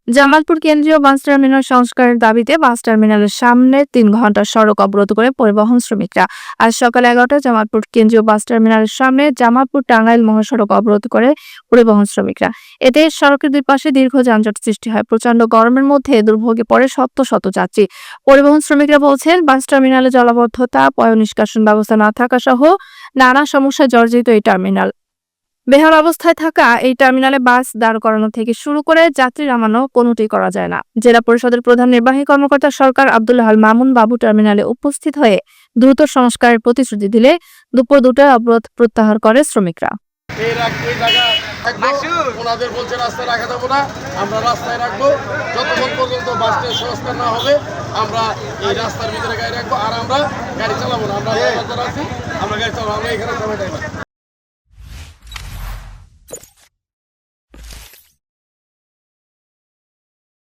জামালপুর কেন্দ্রীয় bus terminal সংস্কারের দাবিতে বাস টার্মিনালের সামনে ৩ ঘন্টা সড়ক অবরোধ করে পরিবহন শ্রমিকরা। আজ সকাল ১১টায় জামালপুর কেন্দ্রীয় বাস টার্মিনালের সামনে জামালপুর টাঙ্গাইল মহাসড়ক অবরোধ করে পরিবহন শ্রমিকরা। এতে সড়কের দুই পাশে দীর্ঘ যানজট সৃষ্টি হয়। প্রচণ্ড গরমের মধ্যে দুর্ভোগে পড়ে শত শত যাত্রী। পরিবহন শ্রমিকরা বলছেন, বাস টার্মিনালে জলাবদ্ধতা, পয় নিষ্কাশন ব্যবস্থা না থাকা সহ নানা সমস্যায় জর্জরিত এই টার্মিনাল। বেহাল অবস্থায় থাকা এই টার্মিনালে বাস দাঁড় করানো থেকে শুরু করে যাত্রী নামানো কোনোটি করা যায় না। জেলা পরিষদের প্রধান নির্বাহী কর্মকর্তা সরকার আব্দুল্লাহ আল মামুন বাবু টার্মিনালে উপস্থিত হয়ে দ্রুত সংস্কারের প্রতিশ্রুতি দিলে দুপুর ২টায় অবরোধ প্রত্যাহার করে শ্রমিকরা। ওনাদের বলছে রাস্তায় রাখা যাবো না, আমরা রাস্তায় রাখবো যতক্ষণ পর্যন্ত বাসটার সংস্কার না হবে। আমরা এই রাস্তার ভিতরে গাড়ি রাখবো আর আমরা গাড়ি চালাবো না। আমরা গাড়ি চালাবো, আমরা এখানে